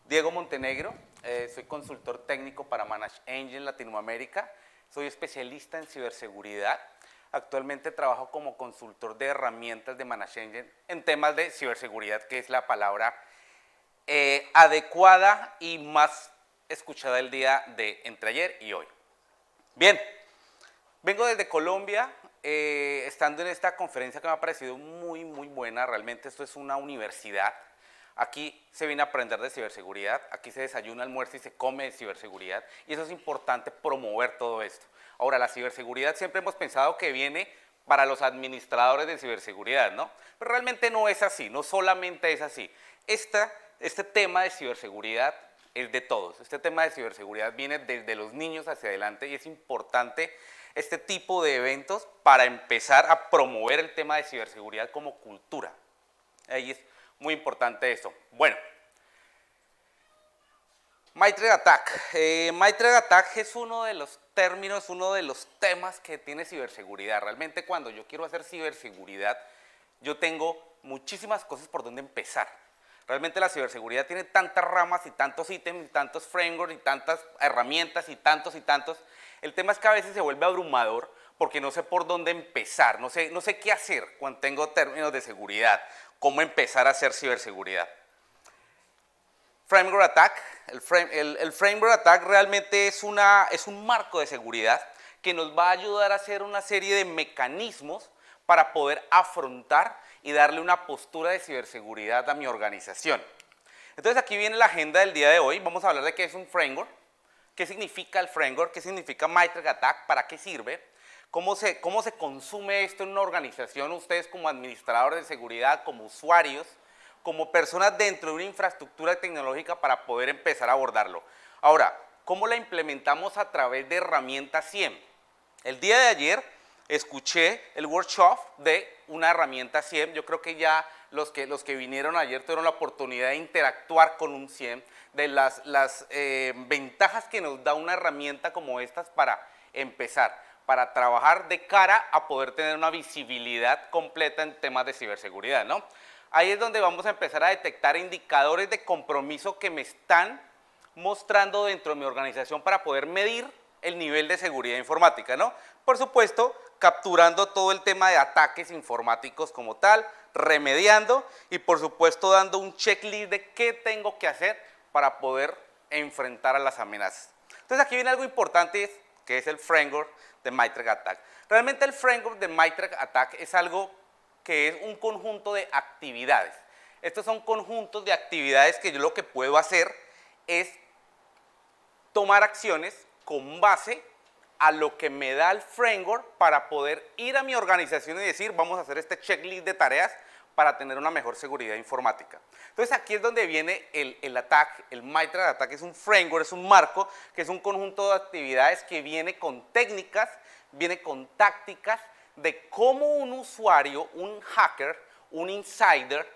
Diego Montenegro, soy consultor técnico para ManageEngine Latinoamérica, soy especialista en ciberseguridad. Actualmente trabajo como consultor de herramientas de ManageEngine en temas de ciberseguridad, que es la palabra adecuada y más escuchada el día de entre ayer y hoy. Bien, vengo desde Colombia, estando en esta conferencia que me ha parecido muy buena. Realmente esto es una universidad. Aquí se viene a aprender de ciberseguridad, aquí se desayuna, almuerza y se come de ciberseguridad, y eso es importante, promover todo esto. Ahora, la ciberseguridad siempre hemos pensado que viene para los administradores de ciberseguridad, ¿no? Pero realmente no es así, no solamente es así. Este tema de ciberseguridad es de todos. Este tema de ciberseguridad viene desde los niños hacia adelante y es importante este tipo de eventos para empezar a promover el tema de ciberseguridad como cultura. Ahí es muy importante esto. Bueno, MyThreat Attack. MyThreat Attack es uno de los términos, uno de los temas que tiene ciberseguridad. Realmente cuando yo quiero hacer ciberseguridad, yo tengo muchísimas cosas por donde empezar. Realmente la ciberseguridad tiene tantas ramas y tantos ítems, y tantos frameworks, y tantas herramientas, y tantos. El tema es que a veces se vuelve abrumador porque no sé por dónde empezar, no sé qué hacer cuando tengo términos de seguridad, cómo empezar a hacer ciberseguridad. Framework Attack. El Framework Attack realmente es un marco de seguridad que nos va a ayudar a hacer una serie de mecanismos para poder afrontar y darle una postura de ciberseguridad a mi organización. Entonces aquí viene la agenda del día de hoy. Vamos a hablar de qué es un framework, qué significa el framework, qué significa MyThreat Attack, para qué sirve, cómo se consume esto en una organización, ustedes como administradores de seguridad, como usuarios, como personas dentro de una infraestructura tecnológica para poder empezar a abordarlo. Ahora, ¿cómo la implementamos a través de herramientas SIEM? El día de ayer escuché el workshop de una herramienta SIEM. Yo creo que ya los que vinieron ayer tuvieron la oportunidad de interactuar con un SIEM, de las ventajas que nos da una herramienta como estas para empezar, para trabajar de cara a poder tener una visibilidad completa en temas de ciberseguridad, ¿no? Ahí es donde vamos a empezar a detectar indicadores de compromiso que me están mostrando dentro de mi organización para poder medir el nivel de seguridad informática, ¿no? Por supuesto, capturando todo el tema de ataques informáticos como tal, remediando y por supuesto dando un checklist de qué tengo que hacer para poder enfrentar a las amenazas. Entonces aquí viene algo importante, que es el framework de MyThreat Attack. Realmente el framework de MyThreat Attack es algo que es un conjunto de actividades. Estos son conjuntos de actividades que yo lo que puedo hacer es tomar acciones con base a lo que me da el framework para poder ir a mi organización y decir, vamos a hacer este checklist de tareas para tener una mejor seguridad informática. Entonces aquí es donde viene el attack. El MyThreat Attack es un framework, es un marco, que es un conjunto de actividades que viene con técnicas, viene con tácticas de cómo un usuario, un hacker, un insider,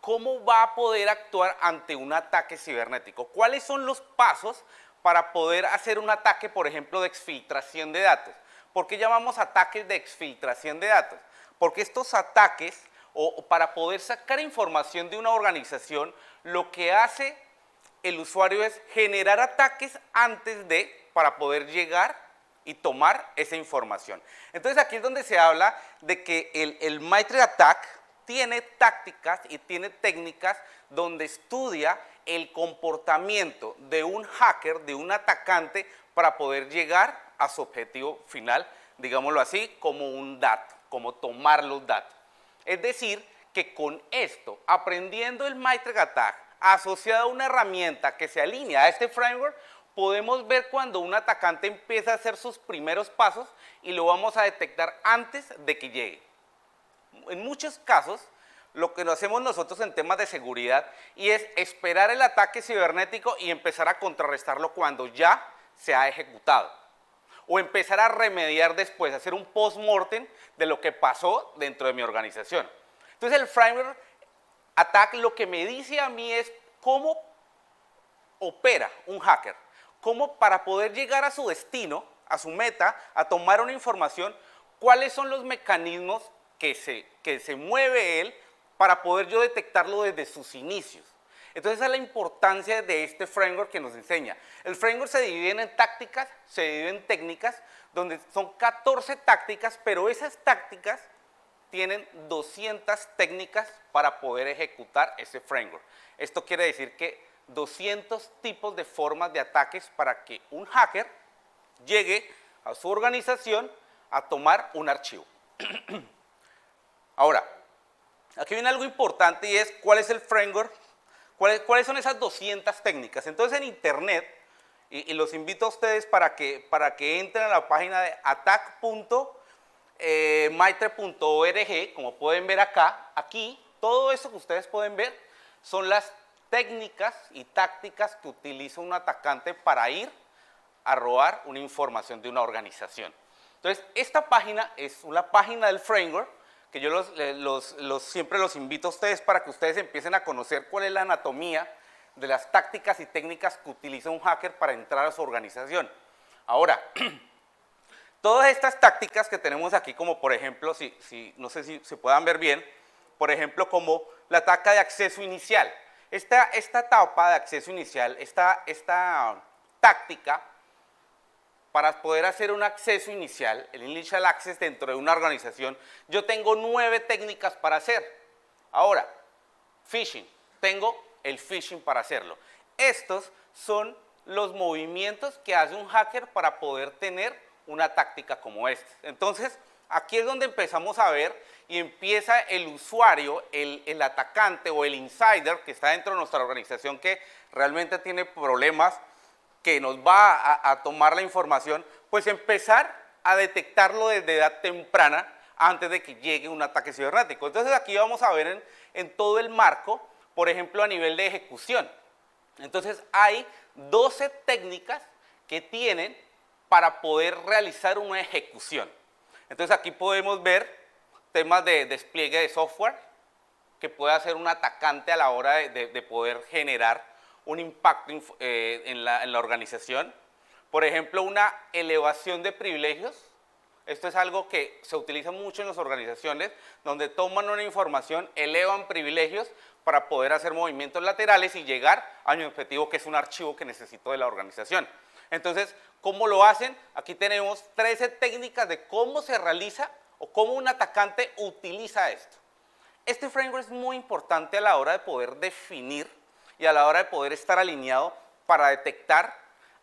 cómo va a poder actuar ante un ataque cibernético. ¿Cuáles son los pasos para poder hacer un ataque, por ejemplo, de exfiltración de datos? ¿Por qué llamamos ataques de exfiltración de datos? Porque estos ataques, o para poder sacar información de una organización, lo que hace el usuario es generar ataques antes de, para poder llegar y tomar esa información. Entonces aquí es donde se habla de que el MyThreat Attack tiene tácticas y tiene técnicas donde estudia el comportamiento de un hacker, de un atacante, para poder llegar a su objetivo final, digámoslo así, como un dato, como tomar los datos. Es decir, que con esto, aprendiendo el MyThreat Attack, asociado a una herramienta que se alinea a este framework, podemos ver cuando un atacante empieza a hacer sus primeros pasos y lo vamos a detectar antes de que llegue. En muchos casos, lo que hacemos nosotros en temas de seguridad y es esperar el ataque cibernético y empezar a contrarrestarlo cuando ya se ha ejecutado. O empezar a remediar después, hacer un post-mortem de lo que pasó dentro de mi organización. Entonces el framework Attack lo que me dice a mí es cómo opera un hacker, cómo para poder llegar a su destino, a su meta, a tomar una información, cuáles son los mecanismos que se mueve él para poder yo detectarlo desde sus inicios. Entonces esa es la importancia de este framework que nos enseña. El framework se divide en tácticas, se divide en técnicas, donde son 14 tácticas, pero esas tácticas tienen 200 técnicas para poder ejecutar ese framework. Esto quiere decir que 200 tipos de formas de ataques para que un hacker llegue a su organización a tomar un archivo. Ahora, aquí viene algo importante y es cuál es el framework, cuáles son esas 200 técnicas. Entonces en internet, y los invito a ustedes para que entren a la página de attack.maitre.org, como pueden ver acá, aquí, todo eso que ustedes pueden ver son las técnicas y tácticas que utiliza un atacante para ir a robar una información de una organización. Entonces, esta página es una página del framework que yo siempre los invito a ustedes para que ustedes empiecen a conocer cuál es la anatomía de las tácticas y técnicas que utiliza un hacker para entrar a su organización. Ahora, todas estas tácticas que tenemos aquí, como por ejemplo, no sé si se puedan ver bien, por ejemplo, como la ataque de acceso inicial. Esta etapa de acceso inicial, esta táctica, para poder hacer un acceso inicial, el initial access dentro de una organización, yo tengo 9 técnicas para hacer. Ahora, phishing, tengo el phishing para hacerlo. Estos son los movimientos que hace un hacker para poder tener una táctica como esta. Entonces, aquí es donde empezamos a ver y empieza el usuario, el atacante o el insider que está dentro de nuestra organización que realmente tiene problemas, que nos va a tomar la información, pues empezar a detectarlo desde edad temprana antes de que llegue un ataque cibernético. Entonces aquí vamos a ver en todo el marco, por ejemplo, a nivel de ejecución. Entonces hay 12 técnicas que tienen para poder realizar una ejecución. Entonces aquí podemos ver temas de despliegue de software que puede hacer un atacante a la hora de poder generar un impacto en la organización. Por ejemplo, una elevación de privilegios. Esto es algo que se utiliza mucho en las organizaciones, donde toman una información, elevan privilegios para poder hacer movimientos laterales y llegar a mi objetivo, que es un archivo que necesito de la organización. Entonces, ¿cómo lo hacen? Aquí tenemos 13 técnicas de cómo se realiza o cómo un atacante utiliza esto. Este framework es muy importante a la hora de poder definir y a la hora de poder estar alineado para detectar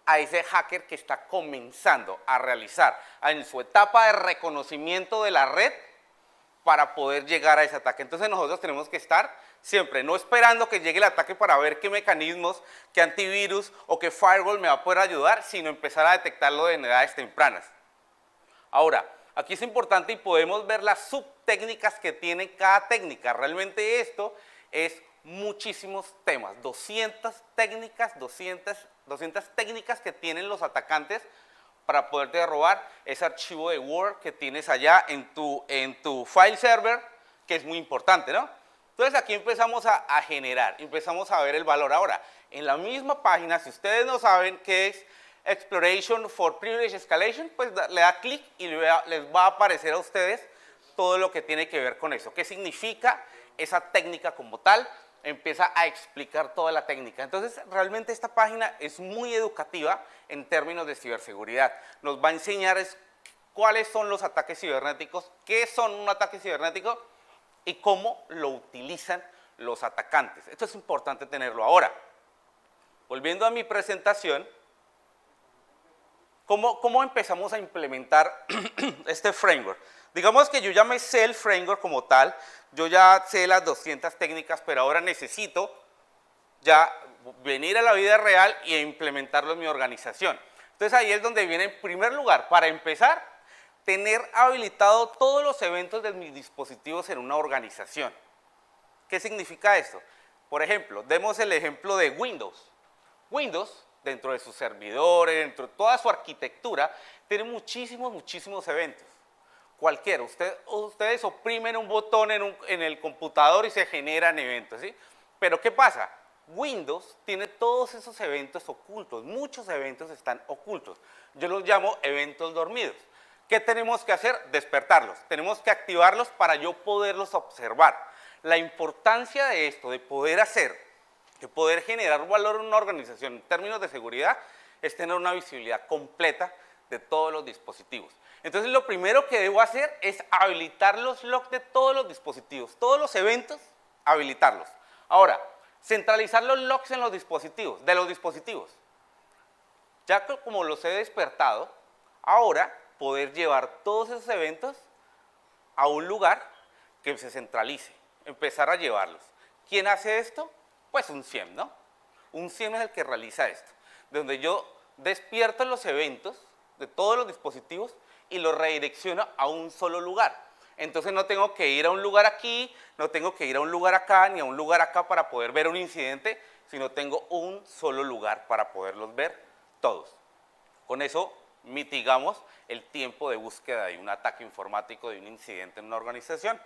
a ese hacker que está comenzando a realizar en su etapa de reconocimiento de la red para poder llegar a ese ataque. Entonces nosotros tenemos que estar siempre, no esperando que llegue el ataque para ver qué mecanismos, qué antivirus o qué firewall me va a poder ayudar, sino empezar a detectarlo en edades tempranas. Ahora, aquí es importante y podemos ver las subtécnicas que tiene cada técnica. Realmente esto es muchísimos temas, 200 técnicas, 200 técnicas que tienen los atacantes para poderte robar ese archivo de Word que tienes allá en tu file server, que es muy importante, ¿no? Entonces aquí empezamos a generar, empezamos a ver el valor. Ahora, en la misma página, si ustedes no saben qué es Exploration for Privilege Escalation, pues le da clic y les va a aparecer a ustedes todo lo que tiene que ver con eso. ¿Qué significa esa técnica como tal? Empieza a explicar toda la técnica. Entonces, realmente esta página es muy educativa en términos de ciberseguridad. Nos va a enseñar cuáles son los ataques cibernéticos, qué son un ataque cibernético y cómo lo utilizan los atacantes. Esto es importante tenerlo. Ahora, volviendo a mi presentación, ¿cómo empezamos a implementar este framework? Digamos que yo ya me sé el framework como tal, yo ya sé las 200 técnicas, pero ahora necesito ya venir a la vida real e implementarlo en mi organización. Entonces ahí es donde viene en primer lugar, para empezar, tener habilitado todos los eventos de mis dispositivos en una organización. ¿Qué significa esto? Por ejemplo, demos el ejemplo de Windows. Windows, dentro de sus servidores, dentro de toda su arquitectura, tiene muchísimos eventos. Cualquiera, ustedes oprimen un botón en el computador y se generan eventos, ¿sí? Pero ¿qué pasa? Windows tiene todos esos eventos ocultos, muchos eventos están ocultos. Yo los llamo eventos dormidos. ¿Qué tenemos que hacer? Despertarlos. Tenemos que activarlos para yo poderlos observar. La importancia de esto, de poder hacer que poder generar valor en una organización en términos de seguridad es tener una visibilidad completa de todos los dispositivos. Entonces lo primero que debo hacer es habilitar los logs de todos los dispositivos, todos los eventos, habilitarlos. Ahora, centralizar los logs en los dispositivos, de los dispositivos. Ya que como los he despertado, ahora poder llevar todos esos eventos a un lugar que se centralice, empezar a llevarlos. ¿Quién hace esto? Pues un SIEM, ¿no? Un SIEM es el que realiza esto, donde yo despierto los eventos de todos los dispositivos y los redirecciono a un solo lugar. Entonces no tengo que ir a un lugar aquí, no tengo que ir a un lugar acá, ni a un lugar acá para poder ver un incidente, sino tengo un solo lugar para poderlos ver todos. Con eso mitigamos el tiempo de búsqueda de un ataque informático, de un incidente en una organización,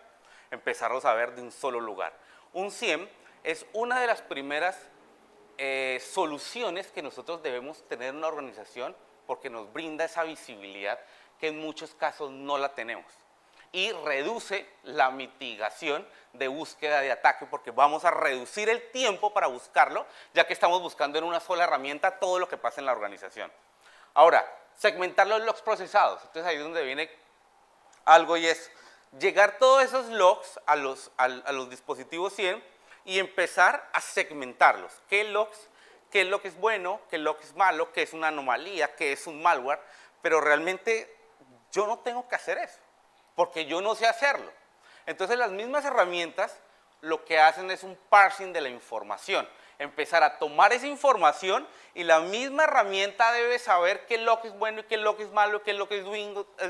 empezarlos a ver de un solo lugar. Un SIEM es una de las primeras soluciones que nosotros debemos tener en una organización porque nos brinda esa visibilidad que en muchos casos no la tenemos y reduce la mitigación de búsqueda de ataque porque vamos a reducir el tiempo para buscarlo ya que estamos buscando en una sola herramienta todo lo que pasa en la organización. Ahora, segmentar los logs procesados. Entonces ahí es donde viene algo y es llegar todos esos logs a los dispositivos SIEM y empezar a segmentarlos. ¿Qué log es bueno? ¿Qué log es malo? ¿Qué es una anomalía? ¿Qué es un malware? Pero realmente yo no tengo que hacer eso, porque yo no sé hacerlo. Entonces las mismas herramientas lo que hacen es un parsing de la información. Empezar a tomar esa información y la misma herramienta debe saber qué log es bueno y qué log es malo, qué log es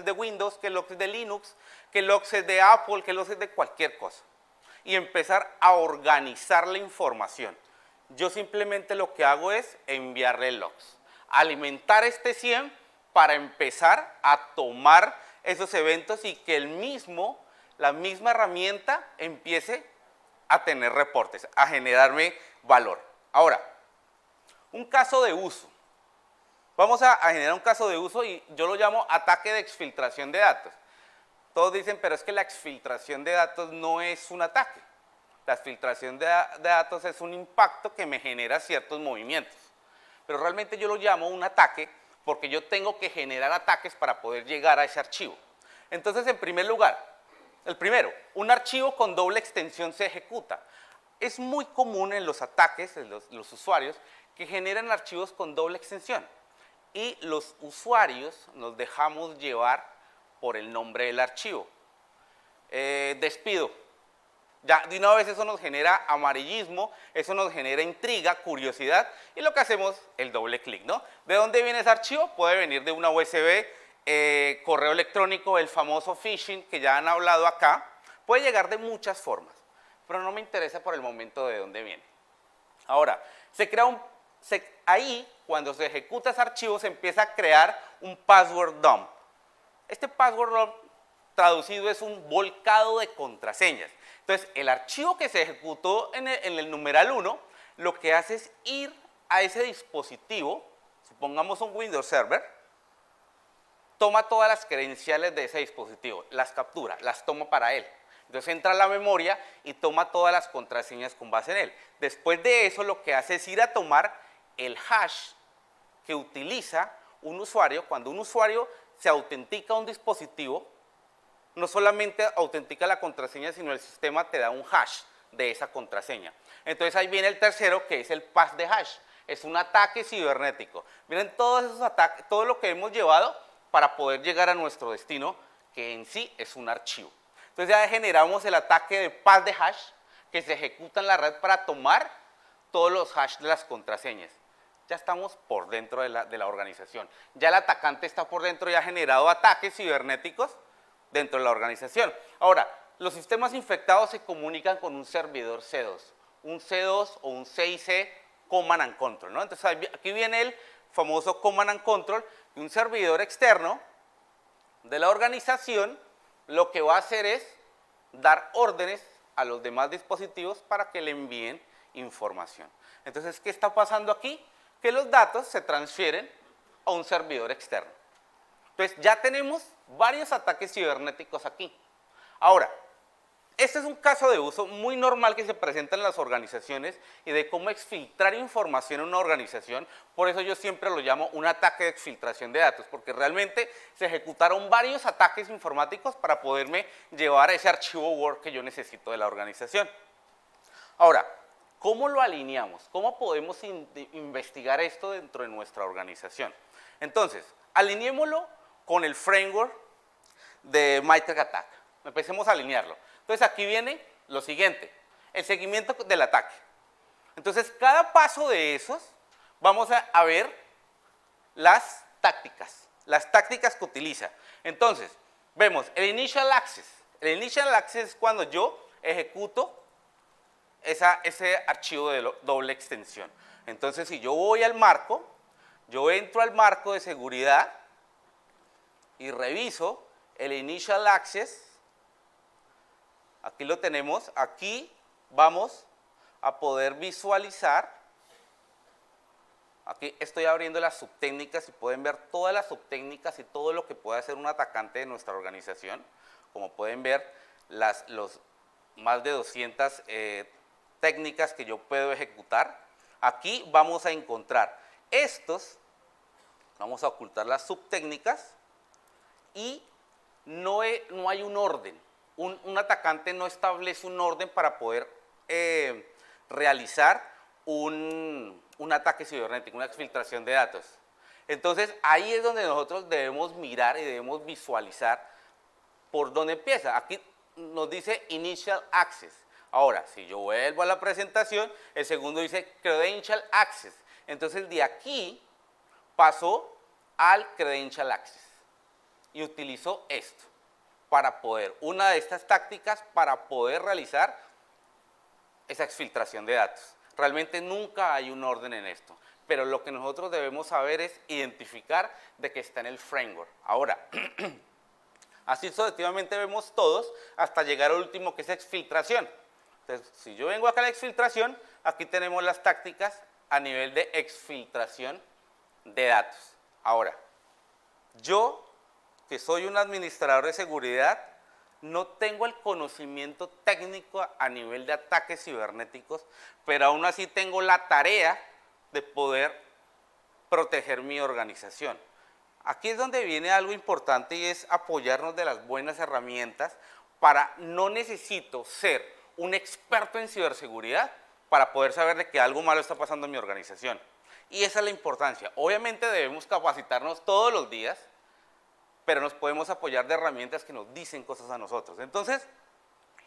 de Windows, qué log es de Linux, qué log es de Apple, qué log es de cualquier cosa. Y empezar a organizar la información. Yo simplemente lo que hago es enviarle logs, alimentar este SIEM para empezar a tomar esos eventos y que la misma herramienta empiece a tener reportes, a generarme valor. Ahora, un caso de uso. Vamos a generar un caso de uso y yo lo llamo ataque de exfiltración de datos. Todos dicen, pero es que la exfiltración de datos no es un ataque. La exfiltración de datos es un impacto que me genera ciertos movimientos. Pero realmente yo lo llamo un ataque porque yo tengo que generar ataques para poder llegar a ese archivo. Entonces, en primer lugar, el primero, un archivo con doble extensión se ejecuta. Es muy común en los ataques, en los usuarios, que generan archivos con doble extensión. Y los usuarios nos dejamos llevar por el nombre del archivo. Despido. Ya de una vez eso nos genera amarillismo, eso nos genera intriga, curiosidad, y lo que hacemos, el doble clic, ¿no? ¿De dónde viene ese archivo? Puede venir de una USB, correo electrónico, el famoso phishing que ya han hablado acá, puede llegar de muchas formas, pero no me interesa por el momento de dónde viene. Ahora, ahí, cuando se ejecuta ese archivo, se empieza a crear un password dump. Este password dump traducido es un volcado de contraseñas. Entonces, el archivo que se ejecutó en el numeral 1, lo que hace es ir a ese dispositivo, supongamos un Windows Server, toma todas las credenciales de ese dispositivo, las captura, las toma para él. Entonces entra a la memoria y toma todas las contraseñas con base en él. Después de eso, lo que hace es ir a tomar el hash que utiliza un usuario. Cuando un usuario se autentica a un dispositivo, no solamente autentica la contraseña, sino el sistema te da un hash de esa contraseña. Entonces ahí viene el tercero, que es el pass de hash. Es un ataque cibernético. Miren todos esos ataques, todo lo que hemos llevado para poder llegar a nuestro destino, que en sí es un archivo. Entonces ya generamos el ataque de pass de hash, que se ejecuta en la red para tomar todos los hash de las contraseñas. Ya estamos por dentro de la organización. Ya el atacante está por dentro y ha generado ataques cibernéticos dentro de la organización. Ahora, los sistemas infectados se comunican con un servidor C2, un C2 o un CIC Command and Control, ¿no? Entonces aquí viene el famoso Command and Control, y un servidor externo de la organización lo que va a hacer es dar órdenes a los demás dispositivos para que le envíen información. Entonces, ¿qué está pasando aquí? Que los datos se transfieren a un servidor externo. Entonces, ya tenemos varios ataques cibernéticos aquí. Ahora, Este es un caso de uso muy normal que se presenta en las organizaciones y de cómo exfiltrar información en una organización. Por eso yo siempre lo llamo un ataque de exfiltración de datos, porque realmente se ejecutaron varios ataques informáticos para poderme llevar ese archivo Word que yo necesito de la organización. Ahora, ¿cómo lo alineamos? ¿Cómo podemos investigar esto dentro de nuestra organización? Entonces, alineémoslo con el framework de MITRE ATT&CK. Empecemos a alinearlo. Entonces aquí viene lo siguiente, el seguimiento del ataque. Entonces cada paso de esos vamos a ver las tácticas que utiliza. Entonces vemos el initial access. El initial access es cuando yo ejecuto ese archivo de doble extensión. Entonces si yo voy al marco, yo entro al marco de seguridad y reviso el initial access. Aquí lo tenemos, aquí vamos a poder visualizar, aquí estoy abriendo las subtécnicas y pueden ver todas las subtécnicas y todo lo que puede hacer un atacante de nuestra organización. Como pueden ver, los más de 200 técnicas que yo puedo ejecutar. Aquí vamos a encontrar vamos a ocultar las subtécnicas y no hay un orden. Un atacante no establece un orden para poder realizar un ataque cibernético, una exfiltración de datos. Entonces, ahí es donde nosotros debemos mirar y debemos visualizar por dónde empieza. Aquí nos dice Initial Access. Ahora, si yo vuelvo a la presentación, el segundo dice Credential Access. Entonces, de aquí pasó al Credential Access y utilizó esto para poder, una de estas tácticas para poder realizar esa exfiltración de datos. Realmente nunca hay un orden en esto, pero lo que nosotros debemos saber es identificar de que está en el framework. Ahora, así sucesivamente vemos todos hasta llegar al último que es exfiltración. Entonces, si yo vengo acá a la exfiltración, aquí tenemos las tácticas a nivel de exfiltración de datos. Ahora, yo que soy un administrador de seguridad, no tengo el conocimiento técnico a nivel de ataques cibernéticos, pero aún así tengo la tarea de poder proteger mi organización. Aquí es donde viene algo importante y es apoyarnos de las buenas herramientas no necesito ser un experto en ciberseguridad para poder saber de que algo malo está pasando en mi organización. Y esa es la importancia. Obviamente debemos capacitarnos todos los días, pero nos podemos apoyar de herramientas que nos dicen cosas a nosotros. Entonces,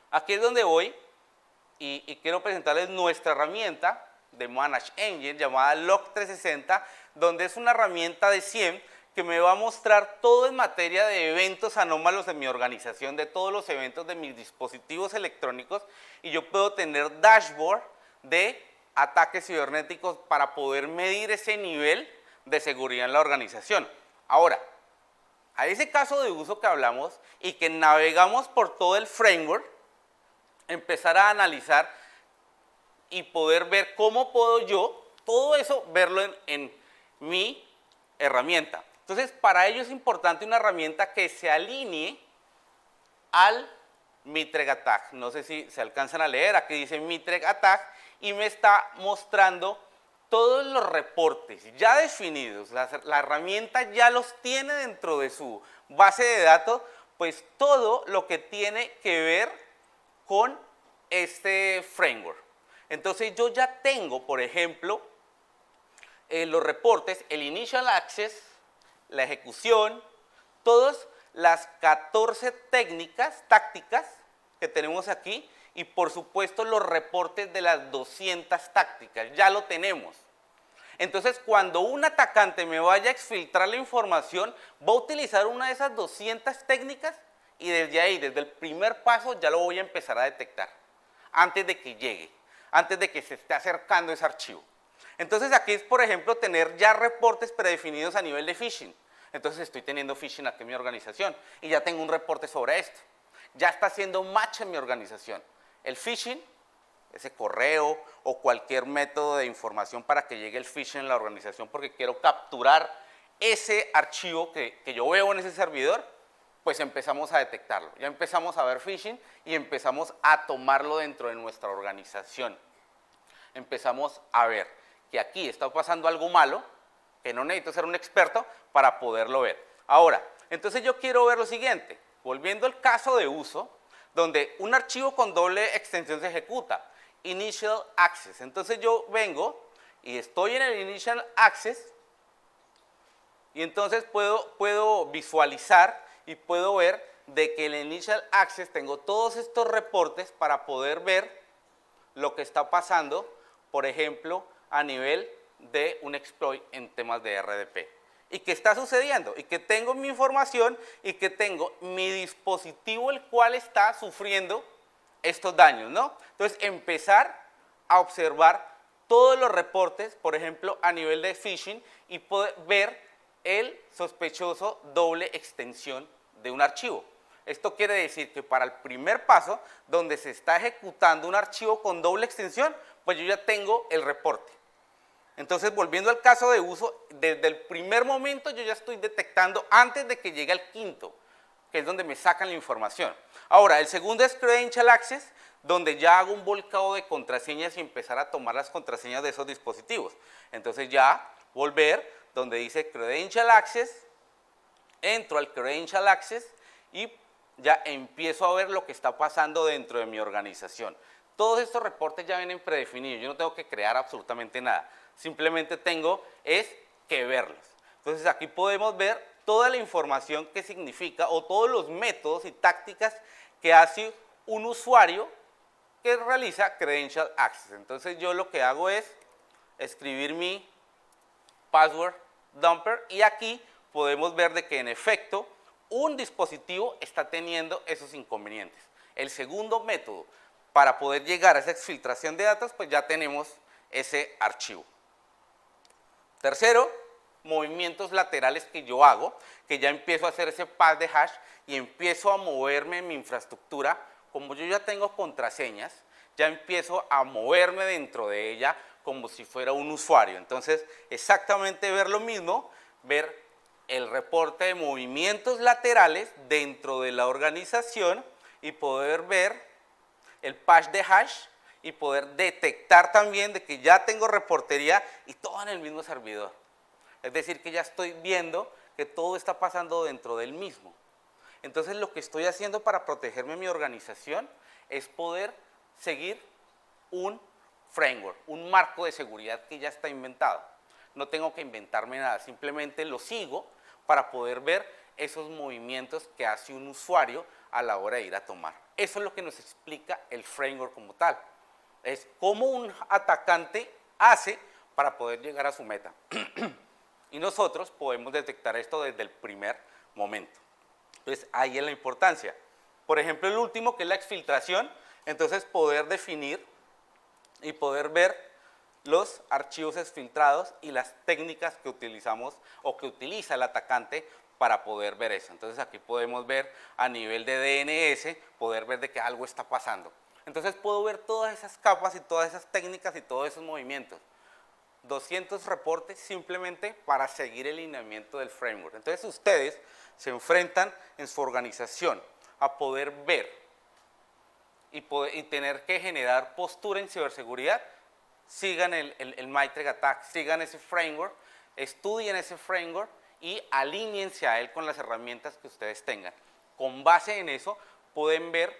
aquí es donde voy y quiero presentarles nuestra herramienta de Manage Engine llamada Log360, donde es una herramienta de SIEM que me va a mostrar todo en materia de eventos anómalos en mi organización, de todos los eventos de mis dispositivos electrónicos, y yo puedo tener dashboard de ataques cibernéticos para poder medir ese nivel de seguridad en la organización. Ahora, a ese caso de uso que hablamos y que navegamos por todo el framework, empezar a analizar y poder ver cómo puedo yo, todo eso, verlo en mi herramienta. Entonces, para ello es importante una herramienta que se alinee al MITRE ATT&CK. No sé si se alcanzan a leer, aquí dice MITRE ATT&CK y me está mostrando todos los reportes ya definidos, la herramienta ya los tiene dentro de su base de datos, pues todo lo que tiene que ver con este framework. Entonces yo ya tengo, por ejemplo, los reportes, el Initial Access, la ejecución, todas las 14 tácticas que tenemos aquí, y por supuesto los reportes de las 200 tácticas, ya lo tenemos. Entonces, cuando un atacante me vaya a exfiltrar la información, va a utilizar una de esas 200 técnicas y desde ahí, desde el primer paso, ya lo voy a empezar a detectar, antes de que llegue, antes de que se esté acercando ese archivo. Entonces, aquí es, por ejemplo, tener ya reportes predefinidos a nivel de phishing. Entonces, estoy teniendo phishing aquí en mi organización y ya tengo un reporte sobre esto. Ya está haciendo match en mi organización. El phishing, ese correo o cualquier método de información para que llegue el phishing en la organización porque quiero capturar ese archivo que yo veo en ese servidor, pues empezamos a detectarlo. Ya empezamos a ver phishing y empezamos a tomarlo dentro de nuestra organización. Empezamos a ver que aquí está pasando algo malo, que no necesito ser un experto para poderlo ver. Ahora, entonces yo quiero ver lo siguiente, volviendo al caso de uso, donde un archivo con doble extensión se ejecuta, Initial Access. Entonces yo vengo y estoy en el Initial Access y entonces puedo visualizar y puedo ver de que en el Initial Access tengo todos estos reportes para poder ver lo que está pasando, por ejemplo, a nivel de un exploit en temas de RDP. Y qué está sucediendo, y que tengo mi información y que tengo mi dispositivo el cual está sufriendo estos daños, ¿no? Entonces, empezar a observar todos los reportes, por ejemplo, a nivel de phishing y poder ver el sospechoso doble extensión de un archivo. Esto quiere decir que para el primer paso, donde se está ejecutando un archivo con doble extensión, pues yo ya tengo el reporte. Entonces, volviendo al caso de uso, desde el primer momento yo ya estoy detectando antes de que llegue al quinto, que es donde me sacan la información. Ahora, el segundo es Credential Access, donde ya hago un volcado de contraseñas y empezar a tomar las contraseñas de esos dispositivos. Entonces ya volver donde dice Credential Access, entro al Credential Access y ya empiezo a ver lo que está pasando dentro de mi organización. Todos estos reportes ya vienen predefinidos, yo no tengo que crear absolutamente nada, simplemente tengo es que verlos. Entonces aquí podemos ver toda la información que significa o todos los métodos y tácticas que hace un usuario que realiza Credential Access. Entonces yo lo que hago es escribir mi password dumper y aquí podemos ver de que en efecto un dispositivo está teniendo esos inconvenientes. El segundo método para poder llegar a esa exfiltración de datos, pues ya tenemos ese archivo. Tercero, movimientos laterales que yo hago, que ya empiezo a hacer ese pass de hash y empiezo a moverme en mi infraestructura. Como yo ya tengo contraseñas, ya empiezo a moverme dentro de ella como si fuera un usuario. Entonces, exactamente ver lo mismo, ver el reporte de movimientos laterales dentro de la organización y poder ver el patch de hash y poder detectar también de que ya tengo reportería y todo en el mismo servidor. Es decir, que ya estoy viendo que todo está pasando dentro del mismo. Entonces, lo que estoy haciendo para protegerme mi organización es poder seguir un framework, un marco de seguridad que ya está inventado. No tengo que inventarme nada, simplemente lo sigo para poder ver esos movimientos que hace un usuario a la hora de ir a tomar. Eso es lo que nos explica el framework como tal. Es cómo un atacante hace para poder llegar a su meta. Y nosotros podemos detectar esto desde el primer momento. Entonces, ahí es la importancia. Por ejemplo, el último, que es la exfiltración, entonces poder definir y poder ver los archivos exfiltrados y las técnicas que utilizamos o que utiliza el atacante para poder ver eso. Entonces aquí podemos ver a nivel de DNS, poder ver de que algo está pasando. Entonces puedo ver todas esas capas y todas esas técnicas y todos esos movimientos. 200 reportes simplemente para seguir el lineamiento del framework. Entonces ustedes se enfrentan en su organización a poder ver y tener que generar postura en ciberseguridad. Sigan el Maitrek Attack, sigan ese framework, estudien ese framework y alíñense a él con las herramientas que ustedes tengan. Con base en eso pueden ver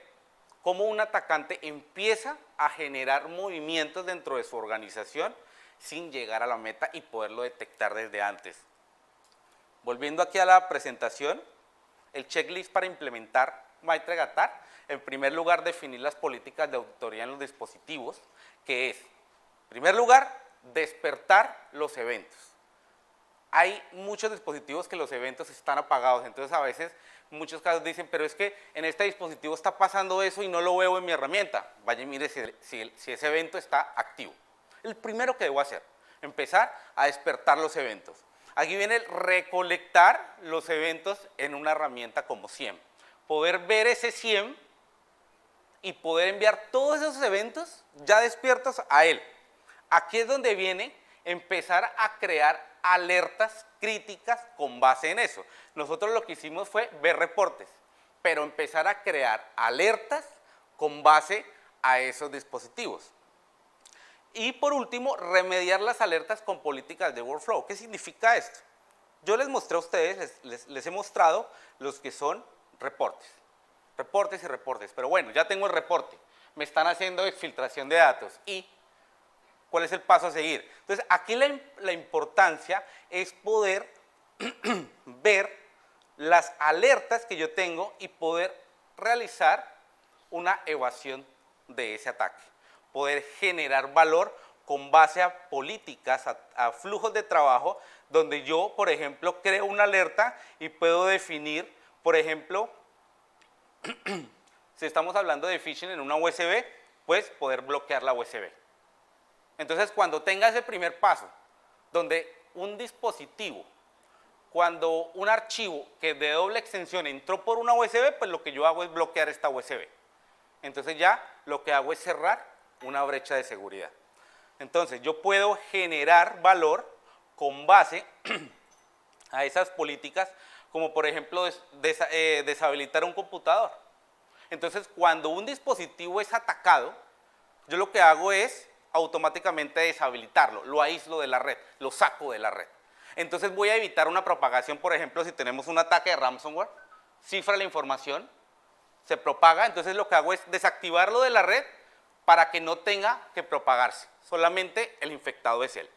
cómo un atacante empieza a generar movimientos dentro de su organización sin llegar a la meta y poderlo detectar desde antes. Volviendo aquí a la presentación, el checklist para implementar Maitrek Attack, en primer lugar definir las políticas de auditoría en los dispositivos, que es, en primer lugar, despertar los eventos. Hay muchos dispositivos que los eventos están apagados, entonces a veces, en muchos casos dicen, pero es que en este dispositivo está pasando eso y no lo veo en mi herramienta. Vaya y mire si ese evento está activo. El primero que debo hacer, empezar a despertar los eventos. Aquí viene el recolectar los eventos en una herramienta como SIEM. Poder ver ese SIEM y poder enviar todos esos eventos ya despiertos a él. Aquí es donde viene empezar a crear alertas críticas con base en eso. Nosotros lo que hicimos fue ver reportes, pero empezar a crear alertas con base a esos dispositivos. Y por último, remediar las alertas con políticas de workflow. ¿Qué significa esto? Yo les mostré a ustedes, les he mostrado los que son reportes. Reportes y reportes. Pero bueno, ya tengo el reporte. Me están haciendo exfiltración de datos. ¿Y cuál es el paso a seguir? Entonces, aquí la importancia es poder ver las alertas que yo tengo y poder realizar una evasión de ese ataque. Poder generar valor con base a políticas, a flujos de trabajo, donde yo, por ejemplo, creo una alerta y puedo definir, por ejemplo, si estamos hablando de phishing en una USB, pues poder bloquear la USB. Entonces, cuando tenga ese primer paso, donde un dispositivo, cuando un archivo que de doble extensión entró por una USB, pues lo que yo hago es bloquear esta USB. Entonces ya lo que hago es cerrar una brecha de seguridad. Entonces yo puedo generar valor con base a esas políticas, como por ejemplo deshabilitar un computador. Entonces cuando un dispositivo es atacado, yo lo que hago es automáticamente deshabilitarlo, lo aíslo de la red, lo saco de la red. Entonces voy a evitar una propagación, por ejemplo, si tenemos un ataque de ransomware, cifra la información, se propaga, entonces lo que hago es desactivarlo de la red para que no tenga que propagarse, solamente el infectado es él.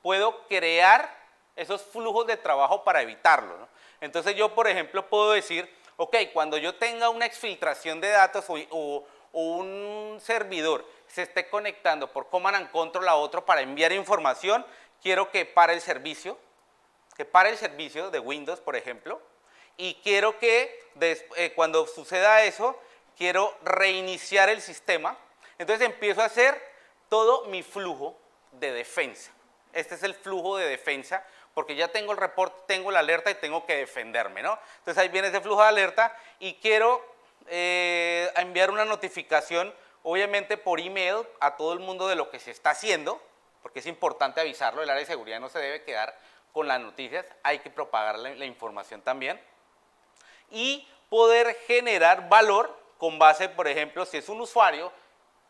Puedo crear esos flujos de trabajo para evitarlo, ¿no? Entonces yo, por ejemplo, puedo decir, ok, cuando yo tenga una exfiltración de datos o un servidor se esté conectando por Command and Control a otro para enviar información, quiero que pare el servicio de Windows, por ejemplo, y quiero que cuando suceda eso, quiero reiniciar el sistema. Entonces empiezo a hacer todo mi flujo de defensa. Este es el flujo de defensa, porque ya tengo el reporte, tengo la alerta y tengo que defenderme, ¿no? Entonces ahí viene ese flujo de alerta y quiero enviar una notificación, obviamente por email, a todo el mundo de lo que se está haciendo, porque es importante avisarlo, el área de seguridad no se debe quedar con las noticias, hay que propagar la información también. Y poder generar valor con base, por ejemplo, si es un usuario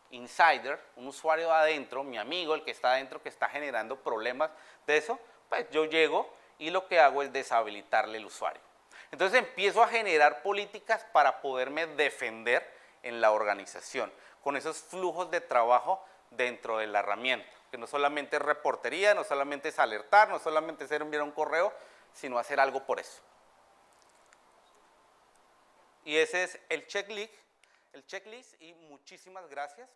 insider, un usuario adentro, mi amigo, el que está adentro, que está generando problemas de eso, pues yo llego y lo que hago es deshabilitarle el usuario. Entonces empiezo a generar políticas para poderme defender en la organización, con esos flujos de trabajo dentro de la herramienta, que no solamente es reportería, no solamente es alertar, no solamente es enviar un correo, sino hacer algo por eso. Y ese es el checklist y muchísimas gracias.